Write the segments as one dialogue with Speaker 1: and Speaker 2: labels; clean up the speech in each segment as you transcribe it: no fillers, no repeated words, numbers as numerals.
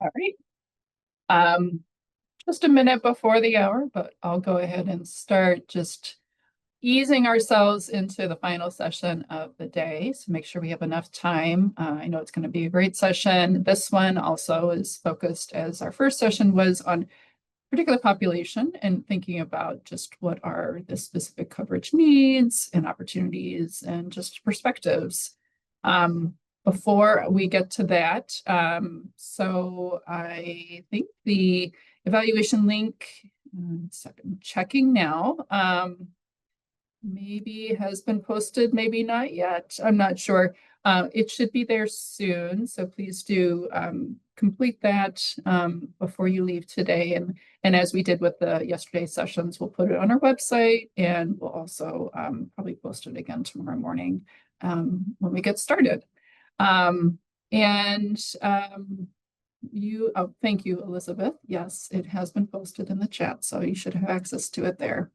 Speaker 1: All right. Just a minute before the hour, but I'll go ahead and start just easing ourselves into the final session of the day. So make sure we have enough time. I know it's going to be a great session. This one also is focused, as our first session was, on particular population and thinking about just what are the specific coverage needs and opportunities and just perspectives. Before we get to that, so I think the evaluation link, I'm checking now, maybe has been posted, maybe not yet. I'm not sure. It should be there soon, so please do complete that before you leave today. And as we did with the yesterday's sessions, we'll put it on our website, and we'll also probably post it again tomorrow morning when we get started. Thank you, Elizabeth. Yes, it has been posted in the chat, so you should have access to it there.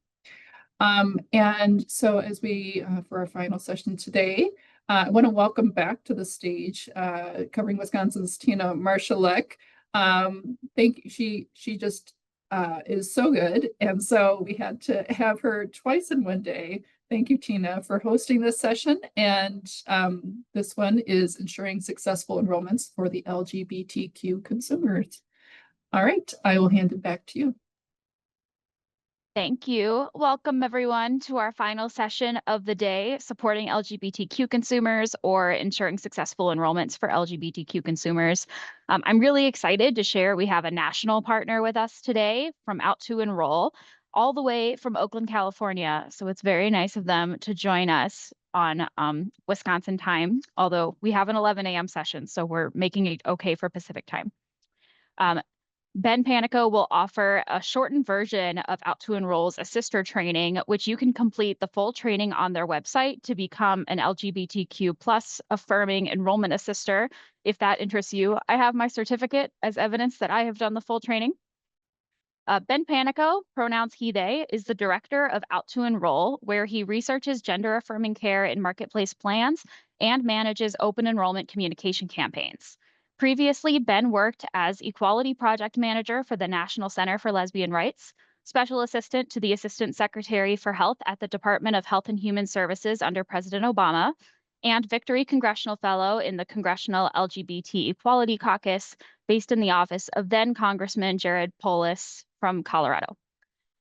Speaker 1: And so as we, for our final session today, I want to welcome back to the stage, covering Wisconsin's Tina Marshallek. She just is so good. And so we had to have her twice in one day. Thank you, Tina, for hosting this session. And this one is ensuring successful enrollments for the LGBTQ consumers. All right, I will hand it back to you.
Speaker 2: Thank you. Welcome, everyone, to our final session of the day, supporting LGBTQ consumers or ensuring successful enrollments for LGBTQ consumers. I'm really excited to share we have a national partner with us today from Out to Enroll, all the way from Oakland, California. So it's very nice of them to join us on Wisconsin time, although we have an 11 a.m. session, so we're making it okay for Pacific time. Ben Panico will offer a shortened version of Out to Enroll's Assister training, which you can complete the full training on their website to become an LGBTQ plus affirming enrollment assister. If that interests you, I have my certificate as evidence that I have done the full training. Ben Panico, pronouns he, they, is the director of Out to Enroll, where he researches gender affirming care in marketplace plans and manages open enrollment communication campaigns. Previously, Ben worked as Equality Project Manager for the National Center for Lesbian Rights, Special Assistant to the Assistant Secretary for Health at the Department of Health and Human Services under President Obama, and Victory Congressional Fellow in the Congressional LGBT Equality Caucus, based in the office of then Congressman Jared Polis from Colorado.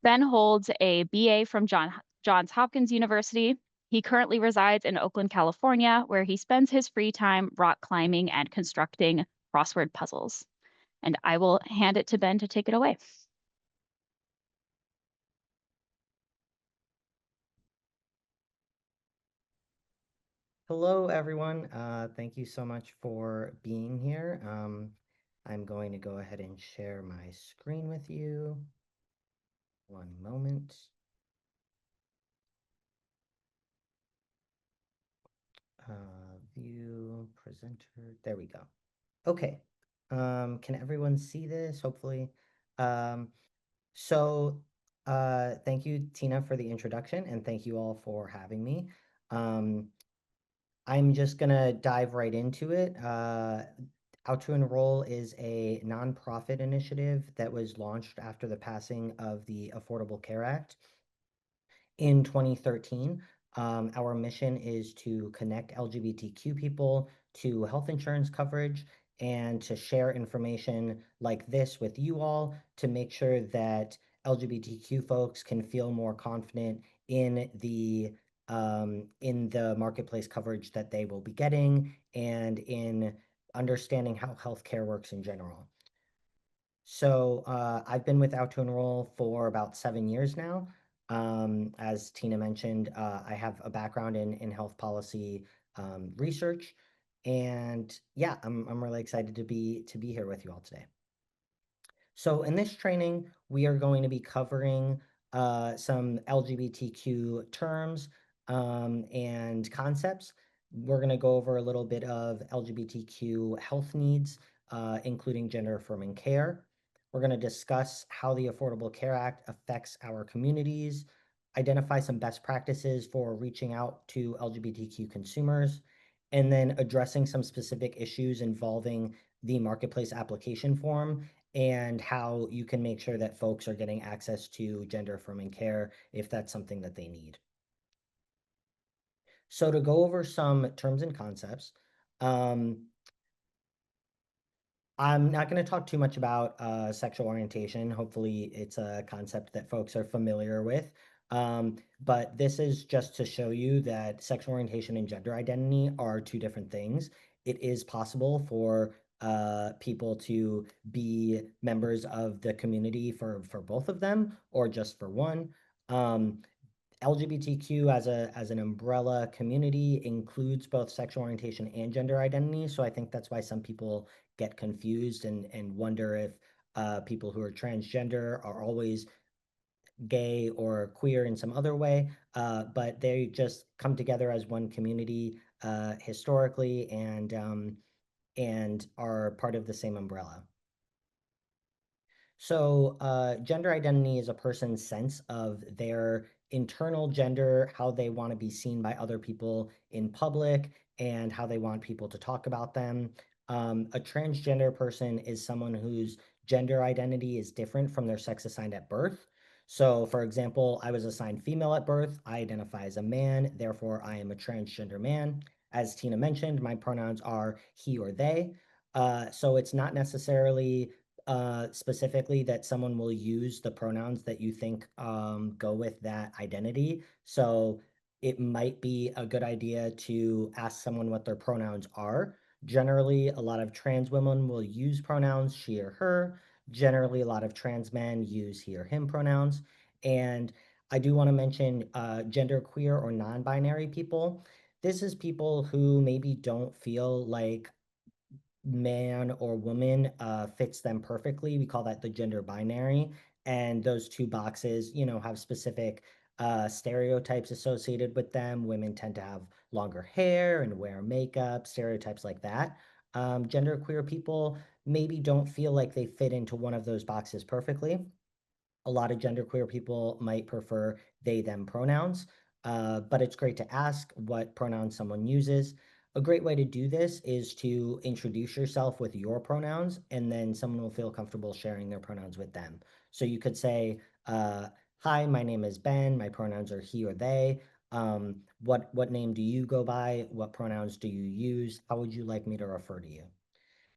Speaker 2: Ben holds a BA from Johns Hopkins University. He currently resides in Oakland, California, where he spends his free time rock climbing and constructing crossword puzzles. And I will hand it to Ben to take it away.
Speaker 3: Hello, everyone. Thank you so much for being here. I'm going to go ahead and share my screen with you. One moment. View presenter. There we go. Okay. Can everyone see this? Hopefully. Thank you, Tina, for the introduction, and thank you all for having me. I'm just gonna dive right into it. Out to Enroll is a nonprofit initiative that was launched after the passing of the Affordable Care Act in 2013. Our mission is to connect LGBTQ people to health insurance coverage and to share information like this with you all to make sure that LGBTQ folks can feel more confident in the marketplace coverage that they will be getting and in understanding how healthcare works in general. So I've been with Out to Enroll for about 7 years now. As Tina mentioned, I have a background in health policy research, and yeah, I'm really excited to be here with you all today. So in this training, we are going to be covering some LGBTQ terms and concepts. We're going to go over a little bit of LGBTQ health needs, including gender affirming care. We're going to discuss how the Affordable Care Act affects our communities, identify some best practices for reaching out to LGBTQ consumers, and then addressing some specific issues involving the marketplace application form and how you can make sure that folks are getting access to gender affirming care if that's something that they need. So to go over some terms and concepts, I'm not going to talk too much about sexual orientation. Hopefully, it's a concept that folks are familiar with. But this is just to show you that sexual orientation and gender identity are two different things. It is possible for people to be members of the community for both of them or just for one. LGBTQ as an umbrella community includes both sexual orientation and gender identity. So I think that's why some people get confused and wonder if people who are transgender are always gay or queer in some other way. But they just come together as one community historically and are part of the same umbrella. So, gender identity is a person's sense of their internal gender, how they want to be seen by other people in public, and how they want people to talk about them. A transgender person is someone whose gender identity is different from their sex assigned at birth. So, for example, I was assigned female at birth. I identify as a man, therefore, I am a transgender man. As Tina mentioned, my pronouns are he or they. So, it's not necessarily specifically that someone will use the pronouns that you think go with that identity. So it might be a good idea to ask someone what their pronouns are. Generally, a lot of trans women will use pronouns she or her. Generally, a lot of trans men use he or him pronouns. And I do want to mention gender queer or non binary people. This is people who maybe don't feel like man or woman fits them perfectly. We call that the gender binary. And those two boxes, have specific stereotypes associated with them. Women tend to have longer hair and wear makeup, stereotypes like that. Genderqueer people maybe don't feel like they fit into one of those boxes perfectly. A lot of genderqueer people might prefer they, them pronouns, but it's great to ask what pronouns someone uses. A great way to do this is to introduce yourself with your pronouns, and then someone will feel comfortable sharing their pronouns with them. So you could say, "Hi, my name is Ben. My pronouns are he or they. What name do you go by? What pronouns do you use? How would you like me to refer to you?"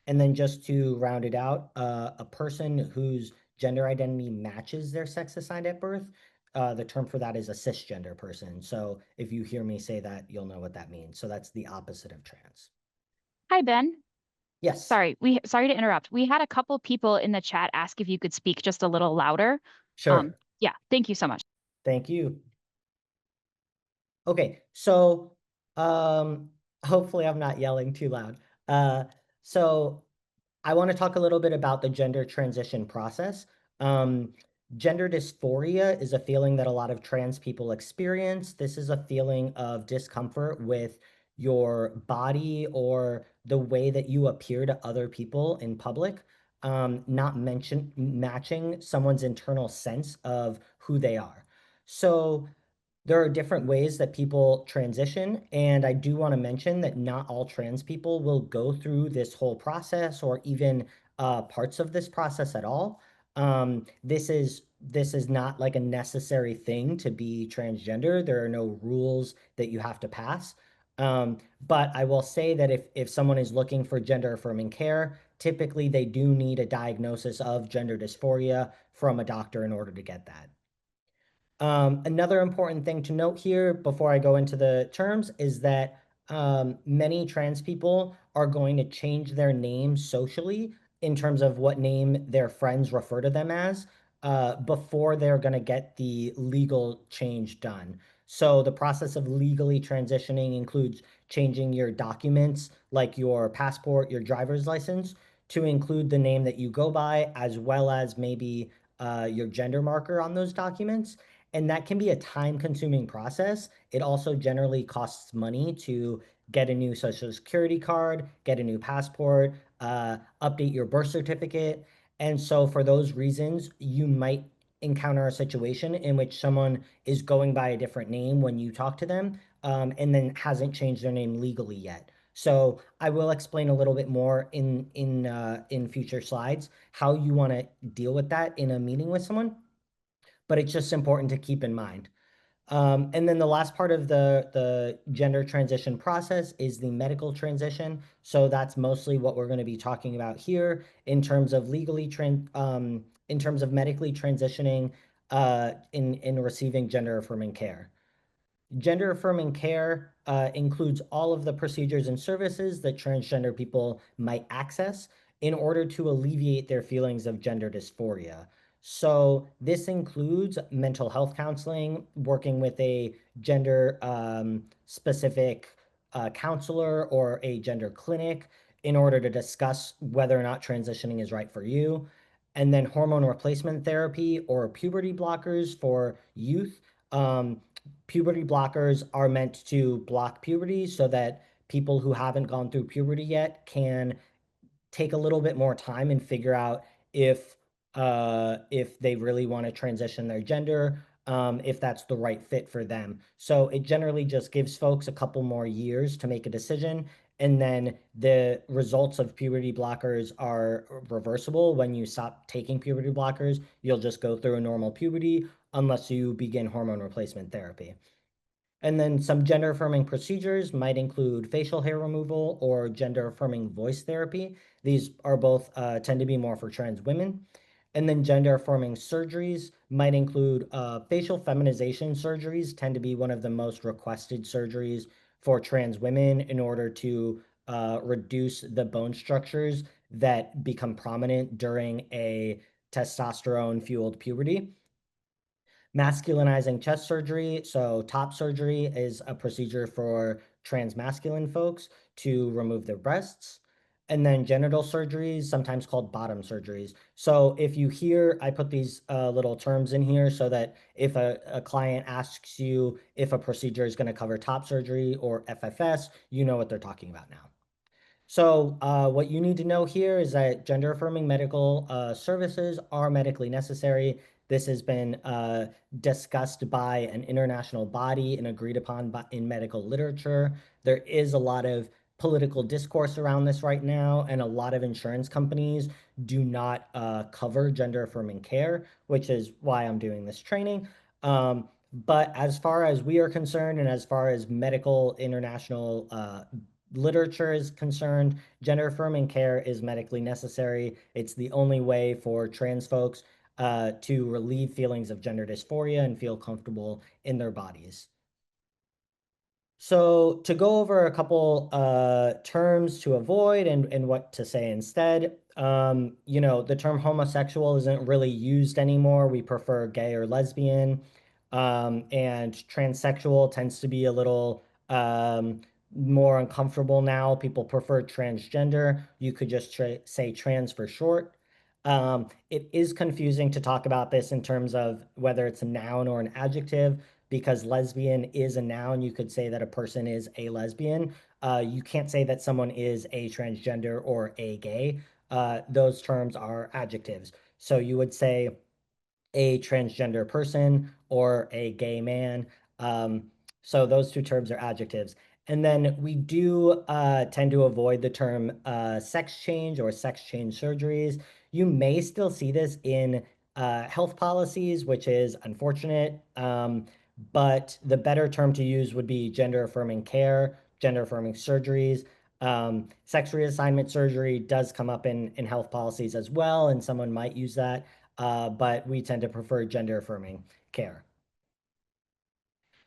Speaker 3: And then just to round it out, a person whose gender identity matches their sex assigned at birth, the term for that is a cisgender person. So if you hear me say that, you'll know what that means. So that's the opposite of trans.
Speaker 2: Hi, Ben.
Speaker 3: Yes,
Speaker 2: Sorry to interrupt. We had a couple people in the chat ask if you could speak just a little louder.
Speaker 3: sure.
Speaker 2: Yeah, thank you so much.
Speaker 3: Thank you. Okay, so hopefully I'm not yelling too loud. So I want to talk a little bit about the gender transition process. Um, Gender dysphoria is a feeling that a lot of trans people experience. This is a feeling of discomfort with your body or the way that you appear to other people in public, not matching someone's internal sense of who they are. So there are different ways that people transition, and I do want to mention that not all trans people will go through this whole process or even parts of this process at all. This is not like a necessary thing to be transgender. There are no rules that you have to pass. But I will say that if someone is looking for gender affirming care, typically they do need a diagnosis of gender dysphoria from a doctor in order to get that. Another important thing to note here before I go into the terms is that many trans people are going to change their name socially in terms of what name their friends refer to them as before they're going to get the legal change done. So the process of legally transitioning includes changing your documents like your passport, your driver's license to include the name that you go by, as well as maybe your gender marker on those documents. And that can be a time-consuming process. It also generally costs money to get a new social security card, get a new passport, update your birth certificate. And so for those reasons, you might encounter a situation in which someone is going by a different name when you talk to them, and then hasn't changed their name legally yet. So I will explain a little bit more in future slides how you want to deal with that in a meeting with someone, but it's just important to keep in mind. And then the last part of the gender transition process is the medical transition. So that's mostly what we're going to be talking about here in terms of in terms of medically transitioning in receiving gender affirming care. Gender affirming care includes all of the procedures and services that transgender people might access in order to alleviate their feelings of gender dysphoria. So, this includes mental health counseling, working with a gender specific counselor or a gender clinic in order to discuss whether or not transitioning is right for you. And then hormone replacement therapy or puberty blockers for youth. Puberty blockers are meant to block puberty so that people who haven't gone through puberty yet can take a little bit more time and figure out if they really want to transition their gender, if that's the right fit for them. So it generally just gives folks a couple more years to make a decision, and then the results of puberty blockers are reversible. When you stop taking puberty blockers, you'll just go through a normal puberty unless you begin hormone replacement therapy. And then some gender affirming procedures might include facial hair removal or gender affirming voice therapy. These are both tend to be more for trans women. And then gender affirming surgeries might include facial feminization surgeries, tend to be one of the most requested surgeries for trans women in order to reduce the bone structures that become prominent during a testosterone fueled puberty. Masculinizing chest surgery, so top surgery, is a procedure for trans masculine folks to remove their breasts. And then genital surgeries, sometimes called bottom surgeries. So if you hear, I put these little terms in here so that if a client asks you if a procedure is going to cover top surgery or FFS, you know what they're talking about now. So what you need to know here is that gender affirming medical services are medically necessary. This has been discussed by an international body and agreed upon in medical literature. There is a lot of political discourse around this right now, and a lot of insurance companies do not cover gender affirming care, which is why I'm doing this training. But as far as we are concerned, and as far as medical international literature is concerned, gender affirming care is medically necessary. It's the only way for trans folks to relieve feelings of gender dysphoria and feel comfortable in their bodies. So to go over a couple terms to avoid and what to say instead, the term homosexual isn't really used anymore. We prefer gay or lesbian. And transsexual tends to be a little more uncomfortable now. People prefer transgender. You could just say trans for short. It is confusing to talk about this in terms of whether it's a noun or an adjective, because lesbian is a noun. You could say that a person is a lesbian. You can't say that someone is a transgender or a gay. Those terms are adjectives. So you would say a transgender person or a gay man. So those two terms are adjectives. And then we do tend to avoid the term sex change or sex change surgeries. You may still see this in health policies, which is unfortunate. But the better term to use would be gender affirming care, gender affirming surgeries. Sex reassignment surgery does come up in health policies as well, and someone might use that, but we tend to prefer gender affirming care.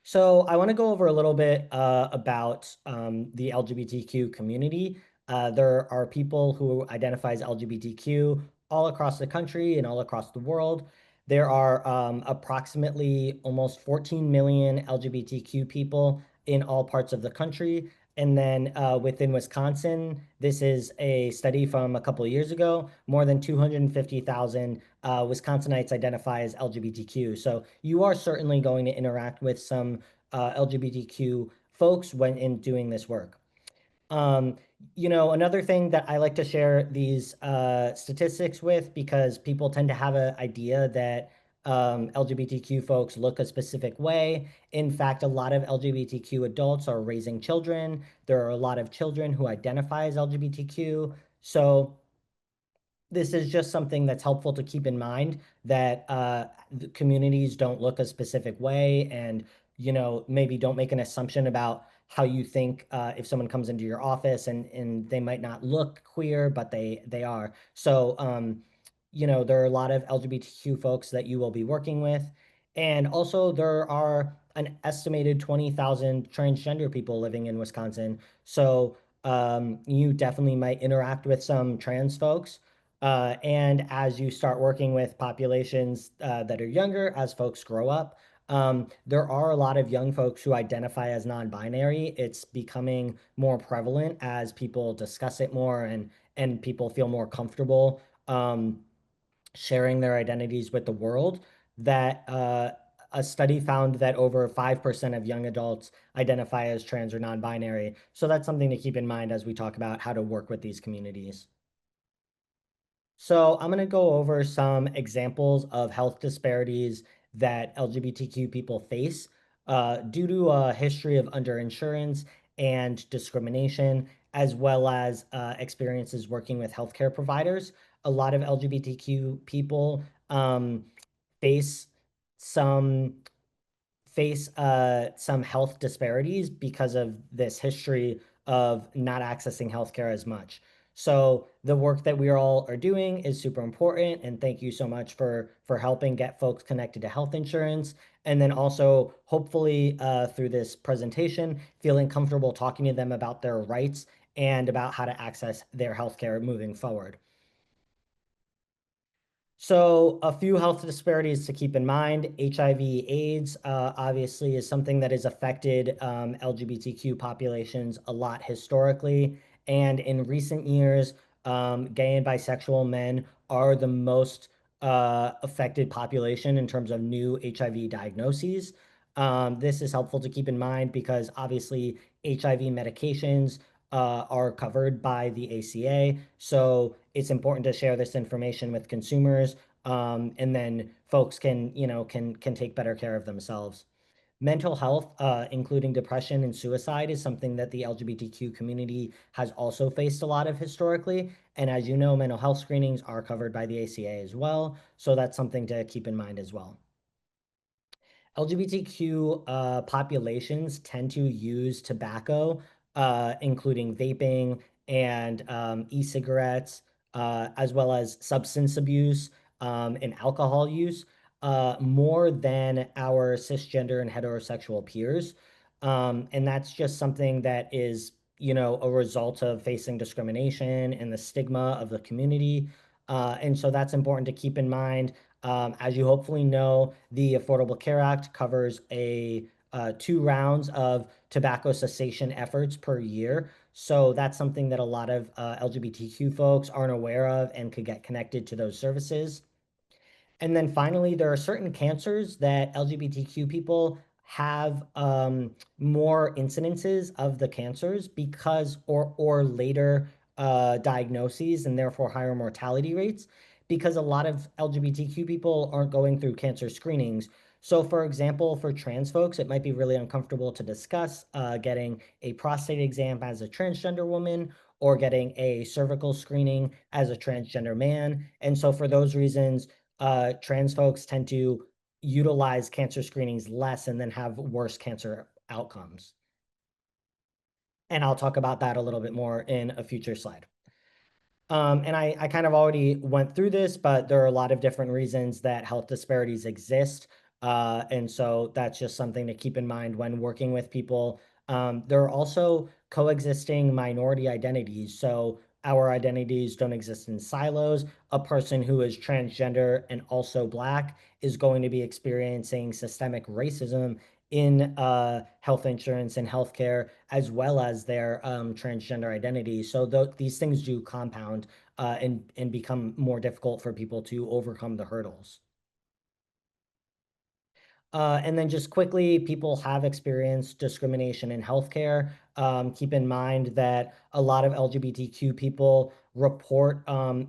Speaker 3: So I want to go over a little bit about the LGBTQ community. There are people who identify as LGBTQ all across the country and all across the world. There are approximately almost 14 million LGBTQ people in all parts of the country. And then within Wisconsin, this is a study from a couple of years ago, more than 250,000 Wisconsinites identify as LGBTQ. So you are certainly going to interact with some LGBTQ folks when in doing this work. Another thing that I like to share these statistics with, because people tend to have an idea that LGBTQ folks look a specific way. In fact, a lot of LGBTQ adults are raising children. There are a lot of children who identify as LGBTQ. So this is just something that's helpful to keep in mind, that the communities don't look a specific way, and maybe don't make an assumption about how you think if someone comes into your office and they might not look queer, but they are. So there are a lot of LGBTQ folks that you will be working with, and also there are an estimated 20,000 transgender people living in Wisconsin. So you definitely might interact with some trans folks. And as you start working with populations that are younger, as folks grow up, there are a lot of young folks who identify as non-binary. It's becoming more prevalent as people discuss it more, and people feel more comfortable sharing their identities with the world. That a study found that over 5% of young adults identify as trans or non-binary. So that's something to keep in mind as we talk about how to work with these communities. So I'm going to go over some examples of health disparities that LGBTQ people face due to a history of underinsurance and discrimination, as well as experiences working with healthcare providers. A lot of LGBTQ people face some some health disparities because of this history of not accessing healthcare as much. So the work that we all are doing is super important, and thank you so much for helping get folks connected to health insurance. And then also, hopefully, through this presentation, feeling comfortable talking to them about their rights and about how to access their healthcare moving forward. So a few health disparities to keep in mind. HIV/AIDS obviously is something that has affected LGBTQ populations a lot historically. And in recent years, gay and bisexual men are the most affected population in terms of new HIV diagnoses. This is helpful to keep in mind because obviously HIV medications are covered by the ACA. So it's important to share this information with consumers, and then folks can take better care of themselves. Mental health, including depression and suicide, is something that the LGBTQ community has also faced a lot of historically. And as you know, mental health screenings are covered by the ACA as well. So that's something to keep in mind as well. LGBTQ populations tend to use tobacco, including vaping and e-cigarettes, as well as substance abuse and alcohol use, more than our cisgender and heterosexual peers. And that's just something that is, a result of facing discrimination and the stigma of the community. And so that's important to keep in mind. As you hopefully know, the Affordable Care Act covers 2 rounds of tobacco cessation efforts per year. So that's something that a lot of LGBTQ folks aren't aware of and could get connected to those services. And then finally, there are certain cancers that LGBTQ people have more incidences of the cancers because, or later diagnoses, and therefore higher mortality rates, because a lot of LGBTQ people aren't going through cancer screenings. So for example, for trans folks, it might be really uncomfortable to discuss getting a prostate exam as a transgender woman, or getting a cervical screening as a transgender man. And so for those reasons, trans folks tend to utilize cancer screenings less and then have worse cancer outcomes. And I'll talk about that a little bit more in a future slide. And I kind of already went through this, but there are a lot of different reasons that health disparities exist. And so that's just something to keep in mind when working with people. There are also coexisting minority identities. So our identities don't exist in silos. A person who is transgender and also Black is going to be experiencing systemic racism in health insurance and healthcare, as well as their transgender identity. So these things do compound and become more difficult for people to overcome the hurdles. And then just quickly, people have experienced discrimination in healthcare. Keep in mind that a lot of LGBTQ people report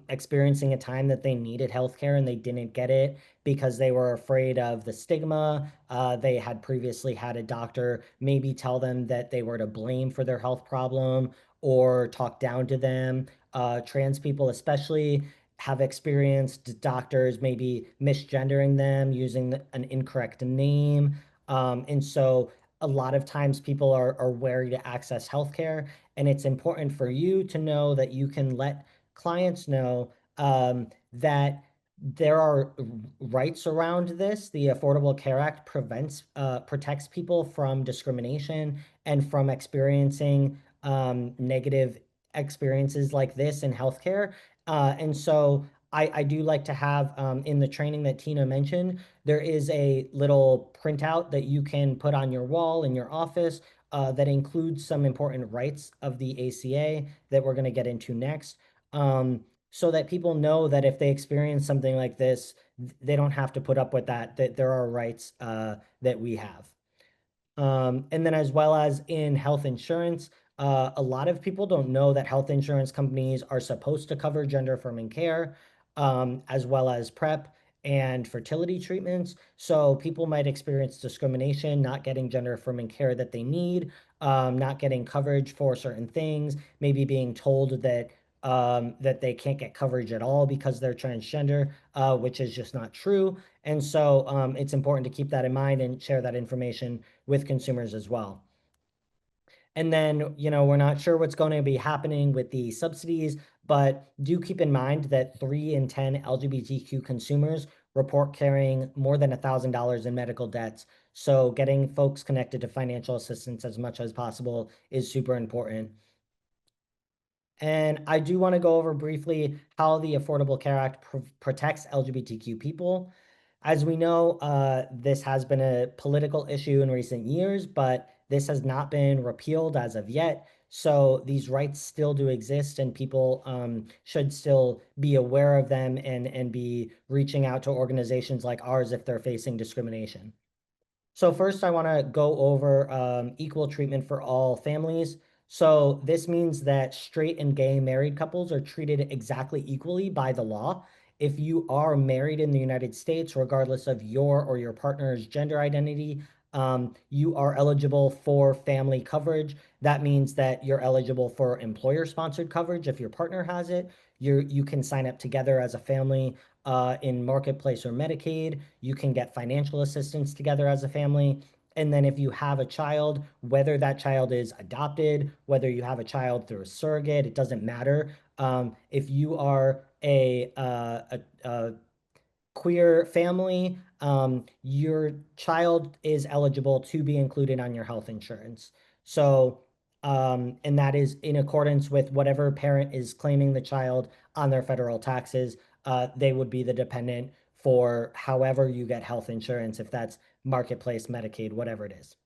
Speaker 3: experiencing a time that they needed healthcare and they didn't get it because they were afraid of the stigma. They had previously had a doctor maybe tell them that they were to blame for their health problem or talk down to them. Trans people, especially, have experienced doctors maybe misgendering them, using an incorrect name. And so a lot of times people are wary to access healthcare. And it's important for you to know that you can let clients know that there are rights around this. The Affordable Care Act protects people from discrimination and from experiencing negative experiences like this in healthcare. And so I do like to have in the training that Tina mentioned, there is a little printout that you can put on your wall in your office that includes some important rights of the ACA that we're going to get into next. So that people know that if they experience something like this, they don't have to put up with that there are rights that we have. And then as well as in health insurance, a lot of people don't know that health insurance companies are supposed to cover gender affirming care, as well as PrEP and fertility treatments. So people might experience discrimination, not getting gender affirming care that they need, not getting coverage for certain things, maybe being told that that they can't get coverage at all because they're transgender, which is just not true. And so it's important to keep that in mind and share that information with consumers as well. And then, we're not sure what's going to be happening with the subsidies, but do keep in mind that 3 in 10 LGBTQ consumers report carrying more than $1,000 in medical debts. So getting folks connected to financial assistance as much as possible is super important. And I do want to go over briefly how the Affordable Care Act protects LGBTQ people. As we know, this has been a political issue in recent years, but this has not been repealed as of yet. So these rights still do exist, and people should still be aware of them and be reaching out to organizations like ours if they're facing discrimination. So first, I want to go over equal treatment for all families. So this means that straight and gay married couples are treated exactly equally by the law. If you are married in the United States, regardless of your or your partner's gender identity, you are eligible for family coverage. That means that you're eligible for employer-sponsored coverage if your partner has it. You can sign up together as a family in Marketplace or Medicaid. You can get financial assistance together as a family. And then if you have a child, whether that child is adopted, whether you have a child through a surrogate, it doesn't matter. If you are a queer family, your child is eligible to be included on your health insurance. So, and that is in accordance with whatever parent is claiming the child on their federal taxes. They would be the dependent for however you get health insurance, if that's Marketplace, Medicaid, whatever it is.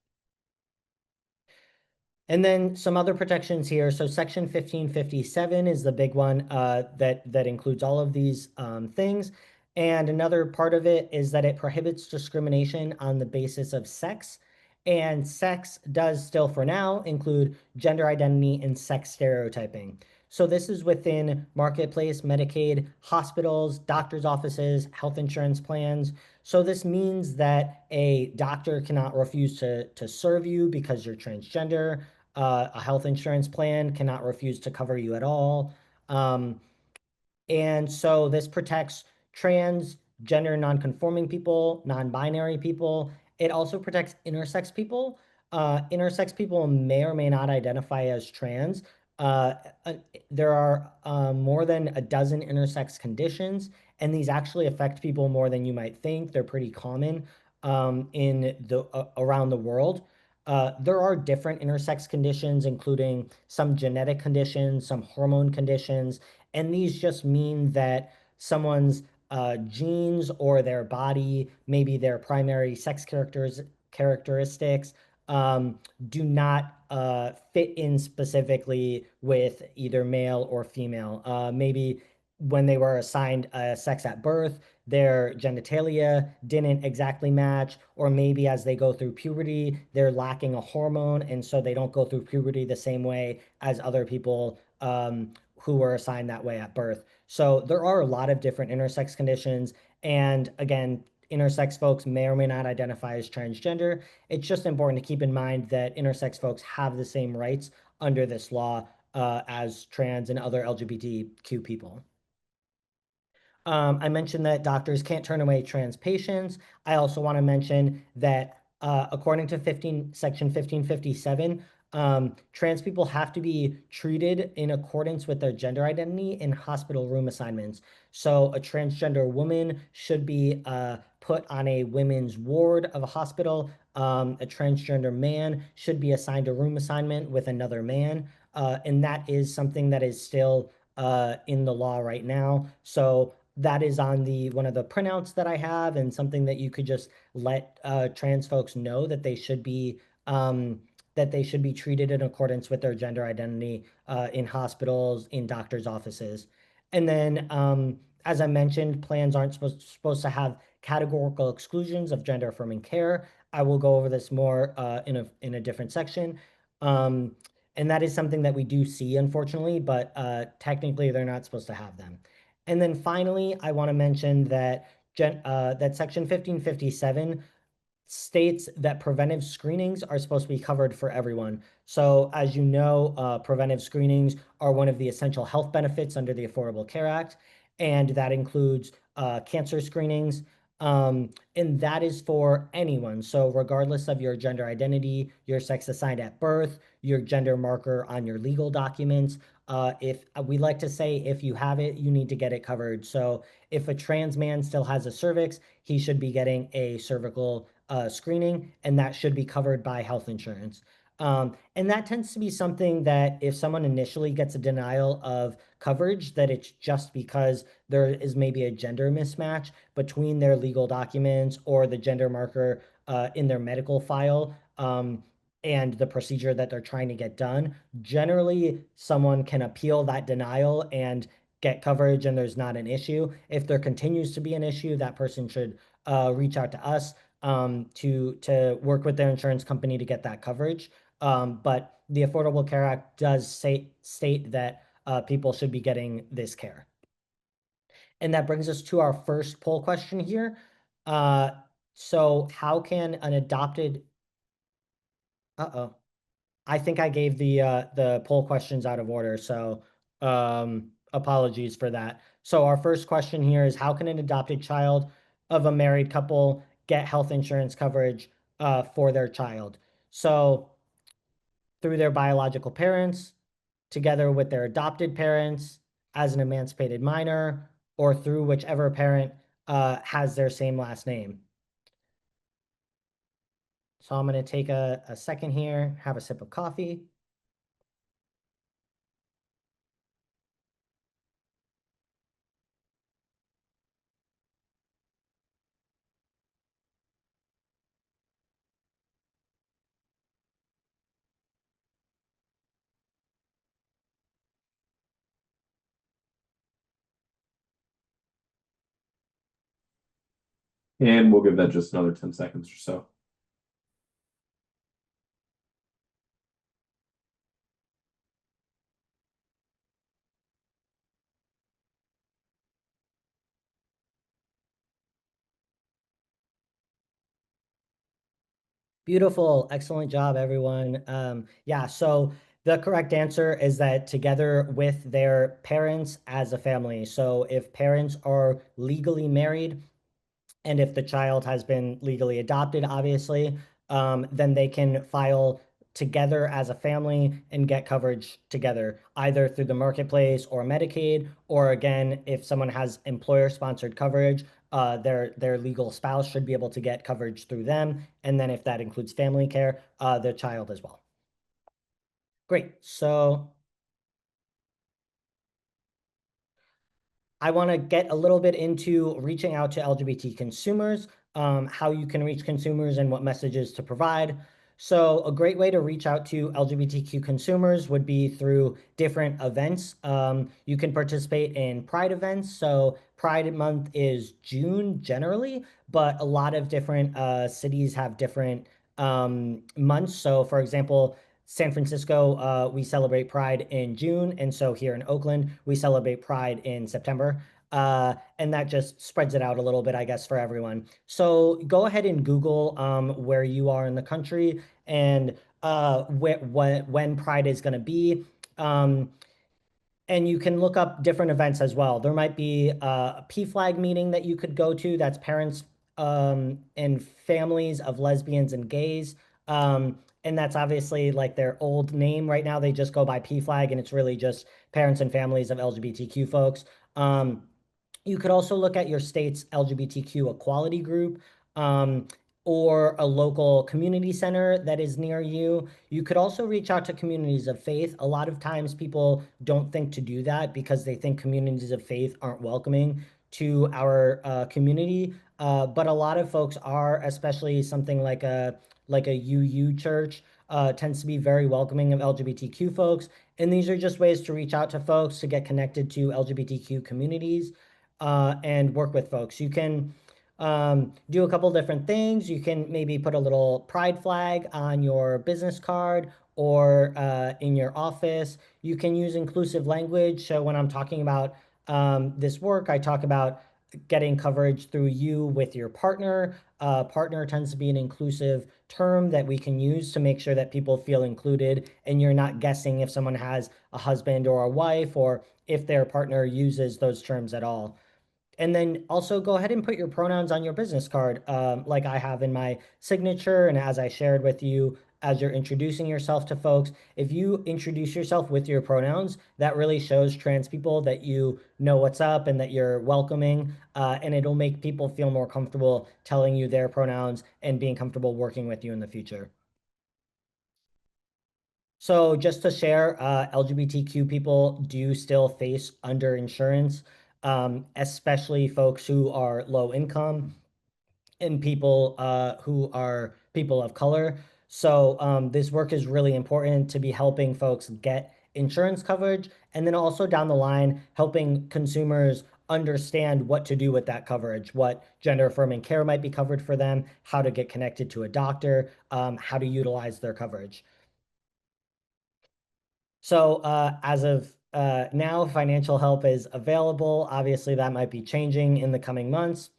Speaker 3: And then some other protections here. So Section 1557 is the big one that includes all of these things. And another part of it is that it prohibits discrimination on the basis of sex. And sex does still, for now, include gender identity and sex stereotyping. So this is within Marketplace, Medicaid, hospitals, doctors' offices, health insurance plans. So this means that a doctor cannot refuse to serve you because you're transgender. A health insurance plan cannot refuse to cover you at all. And so this protects trans, gender nonconforming people, non-binary people. It also protects intersex people. Intersex people may or may not identify as trans. Uh, uh, there are more than a dozen intersex conditions, and these actually affect people more than you might think. They're pretty common in the around the world. There are different intersex conditions, including some genetic conditions, some hormone conditions, and these just mean that someone's genes or their body, maybe their primary sex characteristics, do not fit in specifically with either male or female. Maybe when they were assigned sex at birth, their genitalia didn't exactly match, or maybe as they go through puberty, they're lacking a hormone, and so they don't go through puberty the same way as other people who were assigned that way at birth. So there are a lot of different intersex conditions. And again, intersex folks may or may not identify as transgender. It's just important to keep in mind that intersex folks have the same rights under this law as trans and other LGBTQ people. I mentioned that doctors can't turn away trans patients. I also want to mention that according to Section 1557, trans people have to be treated in accordance with their gender identity in hospital room assignments. So a transgender woman should be put on a women's ward of a hospital. A transgender man should be assigned a room assignment with another man. And that is something that is still in the law right now. So that is on one of the printouts that I have, and something that you could just let trans folks know that they should be treated in accordance with their gender identity in hospitals, in doctors' offices. And then, as I mentioned, plans aren't supposed to have categorical exclusions of gender affirming care. I will go over this more in a different section. And that is something that we do see, unfortunately, but technically they're not supposed to have them. And then finally, I want to mention that that Section 1557 states that preventive screenings are supposed to be covered for everyone. So as you know, preventive screenings are one of the essential health benefits under the Affordable Care Act, and that includes cancer screenings, and that is for anyone. So regardless of your gender identity, your sex assigned at birth, your gender marker on your legal documents, if we like to say, if you have it, you need to get it covered. So if a trans man still has a cervix, he should be getting a cervical screening, and that should be covered by health insurance. And that tends to be something that if someone initially gets a denial of coverage, that it's just because there is maybe a gender mismatch between their legal documents or the gender marker in their medical file. And the procedure that they're trying to get done. Generally, someone can appeal that denial and get coverage, and there's not an issue. If there continues to be an issue, that person should reach out to us to work with their insurance company to get that coverage. But the Affordable Care Act does state that people should be getting this care. And that brings us to our first poll question here. So how can an adopted... Uh-oh. I think I gave the poll questions out of order, so apologies for that. So our first question here is, how can an adopted child of a married couple get health insurance coverage for their child? So through their biological parents, together with their adopted parents, as an emancipated minor, or through whichever parent has their same last name. So I'm going to take a second here, have a sip of coffee.
Speaker 4: And we'll give that just another 10 seconds or so.
Speaker 3: Beautiful. Excellent job, everyone. Yeah, so the correct answer is that together with their parents as a family. So if parents are legally married, and if the child has been legally adopted, obviously, then they can file together as a family and get coverage together, either through the marketplace or Medicaid, or again, if someone has employer-sponsored coverage, their legal spouse should be able to get coverage through them, and then if that includes family care, their child as well. Great. So I want to get a little bit into reaching out to LGBT consumers, how you can reach consumers and what messages to provide. So a great way to reach out to LGBTQ consumers would be through different events. You can participate in Pride events. So Pride Month is June generally, but a lot of different cities have different months. So for example, San Francisco, we celebrate Pride in June. And so here in Oakland, we celebrate Pride in September. And that just spreads it out a little bit, I guess, for everyone. So go ahead and Google where you are in the country and when Pride is going to be. And you can look up different events as well. There might be a PFLAG meeting that you could go to. That's parents and families of lesbians and gays. And that's obviously like their old name right now. They just go by PFLAG, and it's really just parents and families of LGBTQ folks. You could also look at your state's LGBTQ equality group or a local community center that is near you. You could also reach out to communities of faith. A lot of times people don't think to do that because they think communities of faith aren't welcoming to our community. But a lot of folks are, especially something like a UU church tends to be very welcoming of LGBTQ folks. And these are just ways to reach out to folks to get connected to LGBTQ communities and work with folks. You can do a couple different things. You can maybe put a little pride flag on your business card or in your office. You can use inclusive language. So when I'm talking about this work, I talk about getting coverage through you with your partner. Partner tends to be an inclusive term that we can use to make sure that people feel included and you're not guessing if someone has a husband or a wife or if their partner uses those terms at all. And then also go ahead and put your pronouns on your business card, like I have in my signature. And as I shared with you, as you're introducing yourself to folks, if you introduce yourself with your pronouns, that really shows trans people that you know what's up and that you're welcoming. And it'll make people feel more comfortable telling you their pronouns and being comfortable working with you in the future. So just to share, LGBTQ people do still face underinsurance, especially folks who are low income and people who are people of color. So this work is really important to be helping folks get insurance coverage, and then also down the line, helping consumers understand what to do with that coverage, what gender affirming care might be covered for them, how to get connected to a doctor, how to utilize their coverage. So as of now, financial help is available. Obviously, that might be changing in the coming months.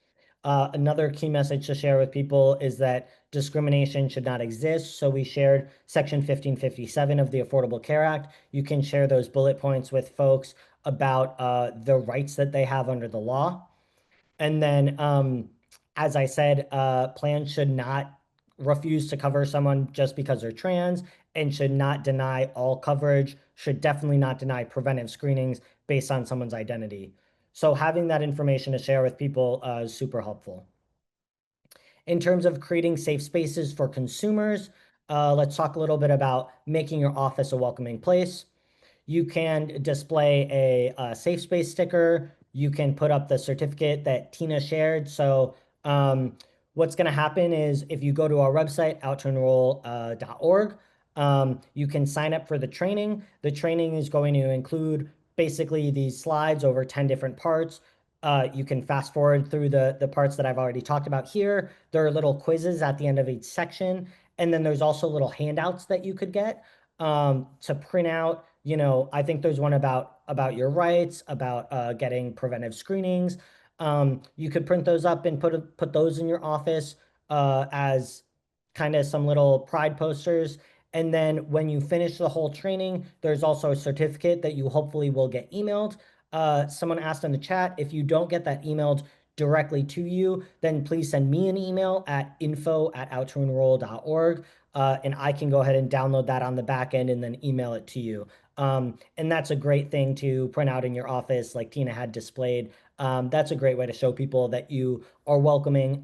Speaker 3: Another key message to share with people is that discrimination should not exist. So we shared Section 1557 of the Affordable Care Act. You can share those bullet points with folks about the rights that they have under the law. And then, as I said, plans should not refuse to cover someone just because they're trans and should not deny all coverage, should definitely not deny preventive screenings based on someone's identity. So having that information to share with people is super helpful. In terms of creating safe spaces for consumers, let's talk a little bit about making your office a welcoming place. You can display a safe space sticker. You can put up the certificate that Tina shared. So what's going to happen is if you go to our website, outtoenroll.org, you can sign up for the training. The training is going to include basically these slides over 10 different parts. You can fast forward through the parts that I've already talked about here. There are little quizzes at the end of each section. And then there's also little handouts that you could get to print out. You know, I think there's one about your rights, about getting preventive screenings. You could print those up and put those in your office as kind of some little pride posters. And then when you finish the whole training, there's also a certificate that you hopefully will get emailed. Someone asked in the chat, if you don't get that emailed directly to you, then please send me an email at info@outtoenroll.org. And I can go ahead and download that on the back end and then email it to you. And that's a great thing to print out in your office, like Tina had displayed. That's a great way to show people that you are welcoming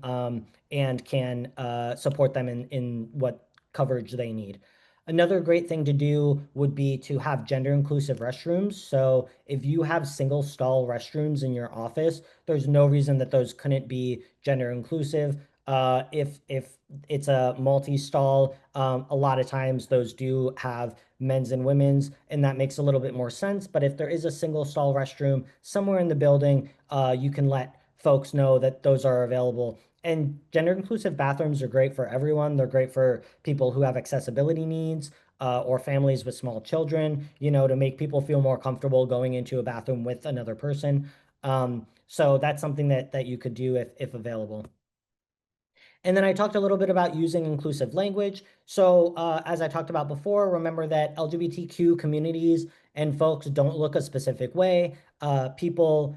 Speaker 3: and can support them in what coverage they need. Another great thing to do would be to have gender inclusive restrooms. So if you have single stall restrooms in your office, there's no reason that those couldn't be gender inclusive. If it's a multi-stall, a lot of times those do have men's and women's, and that makes a little bit more sense. But if there is a single stall restroom somewhere in the building, you can let folks know that those are available. And gender inclusive bathrooms are great for everyone. They're great for people who have accessibility needs, or families with small children, to make people feel more comfortable going into a bathroom with another person. So that's something that you could do if available. And then I talked a little bit about using inclusive language. So as I talked about before, remember that LGBTQ communities and folks don't look a specific way. People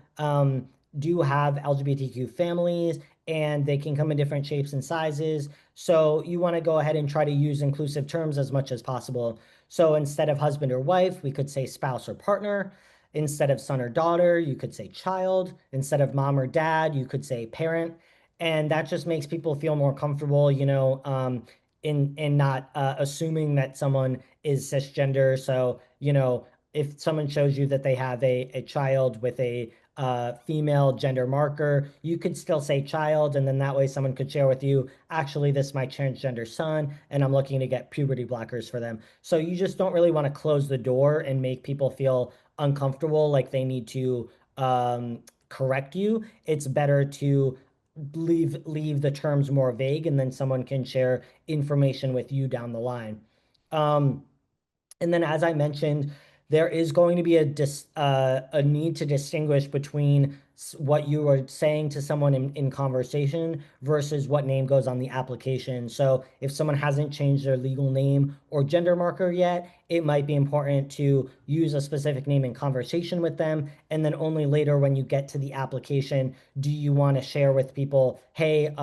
Speaker 3: do have LGBTQ families, and they can come in different shapes and sizes. So you want to go ahead and try to use inclusive terms as much as possible. So instead of husband or wife, we could say spouse or partner. Instead of son or daughter, you could say child. Instead of mom or dad, you could say parent. And that just makes people feel more comfortable, in not assuming that someone is cisgender. So, if someone shows you that they have a child with a female gender marker, you could still say child, and then that way someone could share with you, actually, this is my transgender son, and I'm looking to get puberty blockers for them. So you just don't really want to close the door and make people feel uncomfortable, like they need to correct you. It's better to leave the terms more vague, and then someone can share information with you down the line. And then, as I mentioned, there is going to be a need to distinguish between what you are saying to someone in conversation versus what name goes on the application. So if someone hasn't changed their legal name or gender marker yet, it might be important to use a specific name in conversation with them. And then only later, when you get to the application, do you want to share with people, hey,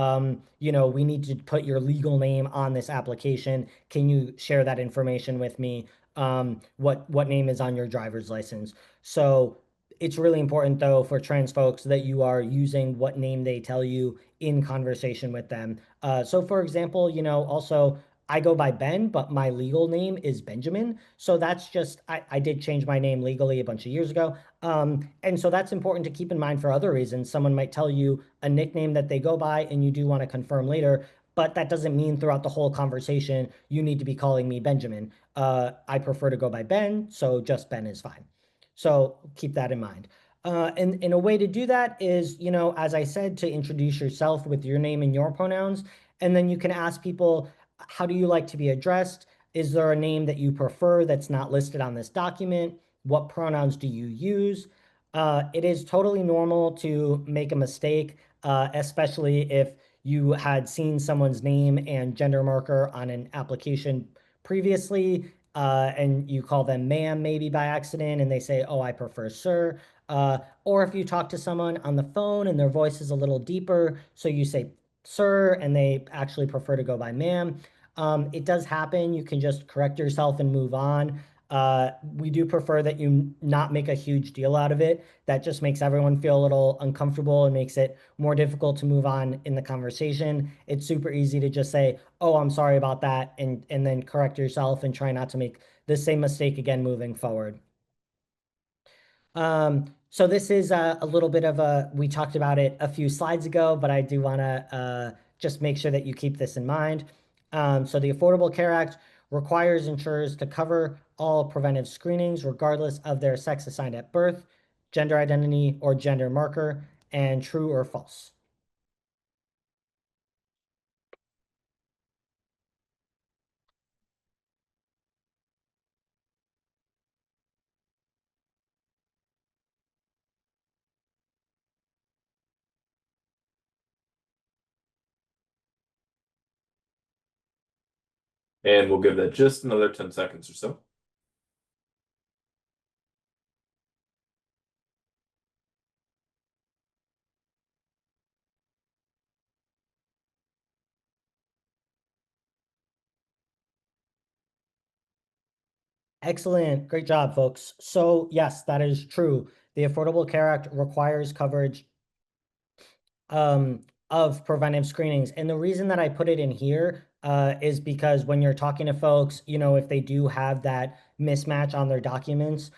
Speaker 3: we need to put your legal name on this application. Can you share that information with me? What name is on your driver's license? So it's really important, though, for trans folks that you are using what name they tell you in conversation with them. So for example, also I go by Ben, but my legal name is Benjamin. So that's just, I did change my name legally a bunch of years ago. And so that's important to keep in mind for other reasons. Someone might tell you a nickname that they go by, and you do want to confirm later, but that doesn't mean throughout the whole conversation you need to be calling me Benjamin. I prefer to go by Ben, so just Ben is fine. So keep that in mind. And a way to do that is, as I said, to introduce yourself with your name and your pronouns. And then you can ask people, how do you like to be addressed? Is there a name that you prefer that's not listed on this document? What pronouns do you use? It is totally normal to make a mistake, especially if you had seen someone's name and gender marker on an application previously, and you call them ma'am maybe by accident, and they say, oh, I prefer sir. Or if you talk to someone on the phone and their voice is a little deeper, so you say sir, and they actually prefer to go by ma'am. It does happen. You can just correct yourself and move on. We do prefer that you not make a huge deal out of it. That just makes everyone feel a little uncomfortable and makes it more difficult to move on in the conversation. It's super easy to just say, oh, I'm sorry about that, and then correct yourself and try not to make the same mistake again moving forward. So this is a little bit of we talked about it a few slides ago, but I do want to just make sure that you keep this in mind. So the Affordable Care Act requires insurers to cover all preventive screenings, regardless of their sex assigned at birth, gender identity, or gender marker, and true or false.
Speaker 4: And we'll give that just another 10 seconds or so.
Speaker 3: Excellent. Great job, folks. So yes, that is true. The Affordable Care Act requires coverage of preventive screenings. And the reason that I put it in here is because when you're talking to folks, if they do have that mismatch on their documents,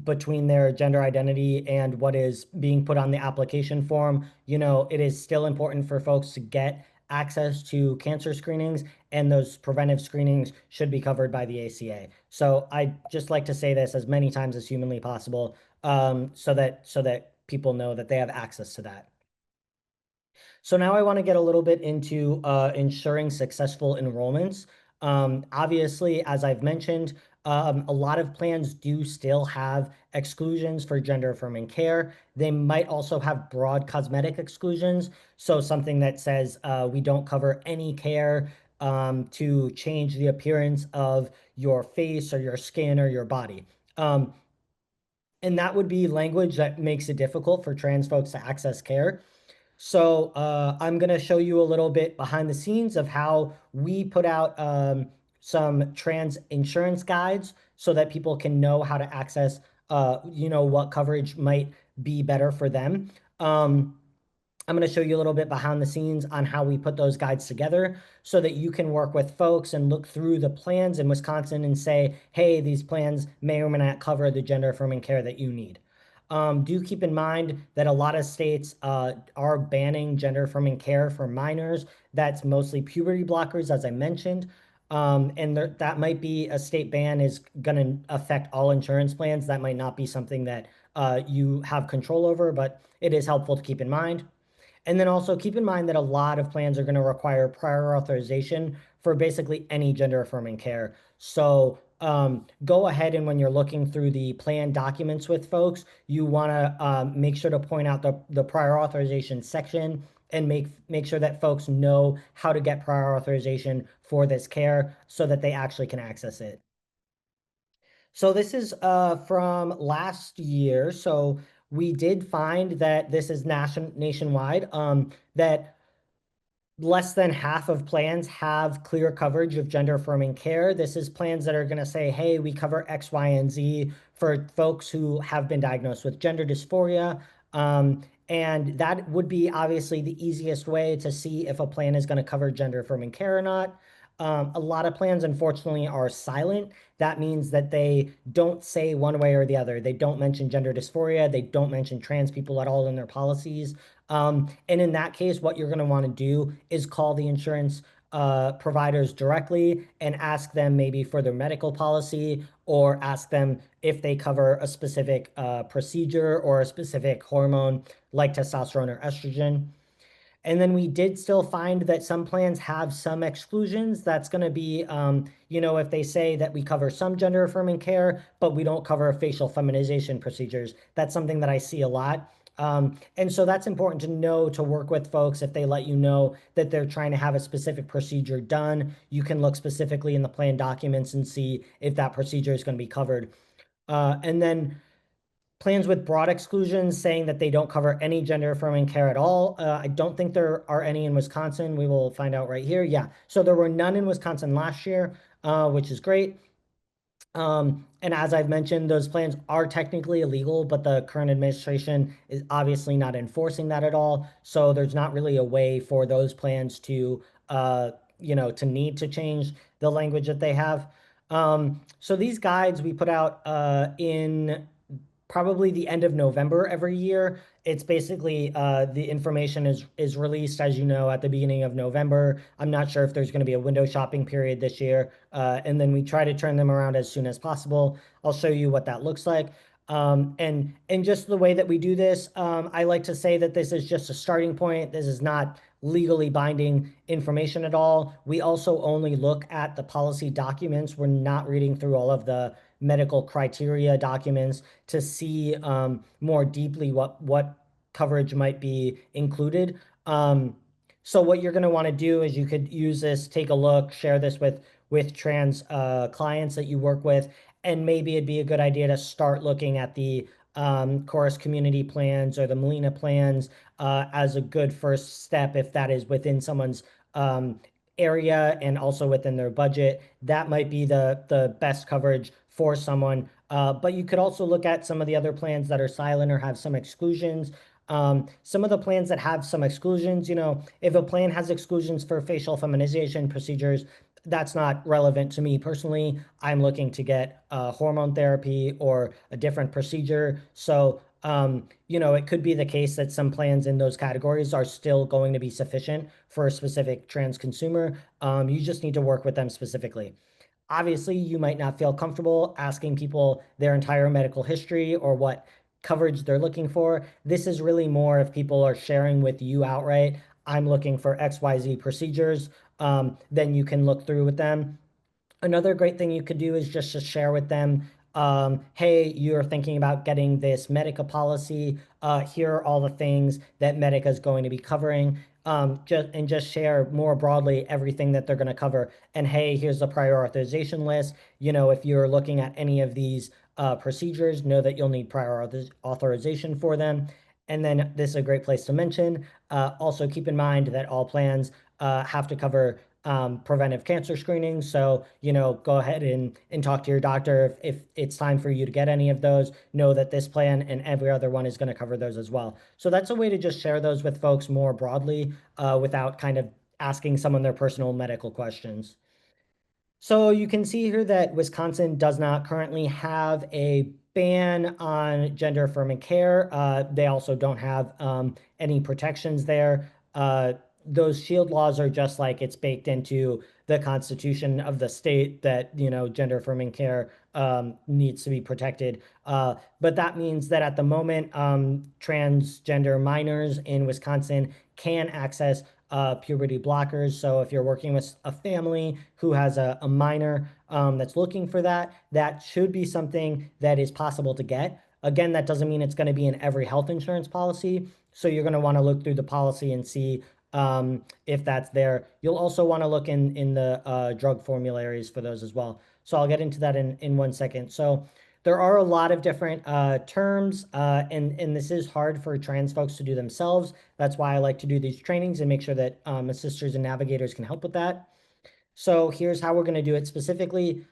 Speaker 3: between their gender identity and what is being put on the application form, it is still important for folks to get access to cancer screenings, and those preventive screenings should be covered by the ACA. So I just like to say this as many times as humanly possible, so that people know that they have access to that. So now I want to get a little bit into ensuring successful enrollments. Obviously, as I've mentioned, a lot of plans do still have exclusions for gender affirming care. They might also have broad cosmetic exclusions. So something that says we don't cover any care to change the appearance of your face or your skin or your body. And that would be language that makes it difficult for trans folks to access care. So I'm going to show you a little bit behind the scenes of how we put out some trans insurance guides so that people can know how to access, what coverage might be better for them. I'm going to show you a little bit behind the scenes on how we put those guides together so that you can work with folks and look through the plans in Wisconsin and say, hey, these plans may or may not cover the gender affirming care that you need. Do keep in mind that a lot of states are banning gender affirming care for minors. That's mostly puberty blockers, as I mentioned. And that might be a state ban is going to affect all insurance plans. That might not be something that you have control over, but it is helpful to keep in mind. And then also keep in mind that a lot of plans are going to require prior authorization for basically any gender affirming care. So go ahead, and when you're looking through the plan documents with folks, you want to make sure to point out the prior authorization section and make sure that folks know how to get prior authorization for this care so that they actually can access it. So this is from last year. So we did find that this is nationwide, that less than half of plans have clear coverage of gender affirming care. This is plans that are going to say, hey, we cover X, Y, and Z for folks who have been diagnosed with gender dysphoria. And that would be obviously the easiest way to see if a plan is going to cover gender affirming care or not. A lot of plans, unfortunately, are silent. That means that they don't say one way or the other. They don't mention gender dysphoria. They don't mention trans people at all in their policies. And in that case, what you're going to want to do is call the insurance providers directly and ask them maybe for their medical policy, or ask them if they cover a specific procedure or a specific hormone like testosterone or estrogen. And then we did still find that some plans have some exclusions. That's going to be, if they say that we cover some gender affirming care, but we don't cover facial feminization procedures. That's something that I see a lot. And so that's important to know, to work with folks. If they let you know that they're trying to have a specific procedure done, you can look specifically in the plan documents and see if that procedure is going to be covered. And then plans with broad exclusions saying that they don't cover any gender affirming care at all. I don't think there are any in Wisconsin. We will find out right here. Yeah, so there were none in Wisconsin last year, which is great. And as I've mentioned, those plans are technically illegal, but the current administration is obviously not enforcing that at all. So there's not really a way for those plans to, to need to change the language that they have. So these guides we put out in probably the end of November every year. It's basically the information is released, as you know, at the beginning of November. I'm not sure if there's going to be a window shopping period this year. And then we try to turn them around as soon as possible. I'll show you what that looks like. And just the way that we do this, I like to say that this is just a starting point. This is not legally binding information at all. We also only look at the policy documents. We're not reading through all of the medical criteria documents to see more deeply what coverage might be included. So what you're going to want to do is you could use this, take a look, share this with trans clients that you work with, and maybe it'd be a good idea to start looking at the Chorus Community plans or the Molina plans as a good first step if that is within someone's area and also within their budget. That might be the best coverage for someone. But you could also look at some of the other plans that are silent or have some exclusions. Some of the plans that have some exclusions, if a plan has exclusions for facial feminization procedures, that's not relevant to me personally. I'm looking to get hormone therapy or a different procedure. So, it could be the case that some plans in those categories are still going to be sufficient for a specific trans consumer. You just need to work with them specifically. Obviously, you might not feel comfortable asking people their entire medical history or what coverage they're looking for. This is really more if people are sharing with you outright, I'm looking for XYZ procedures, then you can look through with them. Another great thing you could do is just to share with them, hey, you're thinking about getting this Medica policy. Here are all the things that Medica is going to be covering. Just share more broadly everything that they're going to cover. And hey, here's the prior authorization list. If you're looking at any of these procedures, know that you'll need prior authorization for them. And then this is a great place to mention. Also keep in mind that all plans have to cover preventive cancer screening. So, go ahead and talk to your doctor. If it's time for you to get any of those, know that this plan and every other one is going to cover those as well. So that's a way to just share those with folks more broadly without kind of asking someone their personal medical questions. So you can see here that Wisconsin does not currently have a ban on gender affirming care. They also don't have any protections there. Those shield laws are just like it's baked into the constitution of the state that, gender affirming care needs to be protected. But that means that at the moment, transgender minors in Wisconsin can access puberty blockers. So if you're working with a family who has a minor that's looking for that, that should be something that is possible to get. Again, that doesn't mean it's going to be in every health insurance policy. So you're going to want to look through the policy and see if that's there. You'll also want to look in the drug formularies for those as well. So I'll get into that in 1 second. So there are a lot of different terms, and this is hard for trans folks to do themselves. That's why I like to do these trainings and make sure that assisters and navigators can help with that. So here's how we're going to do it specifically.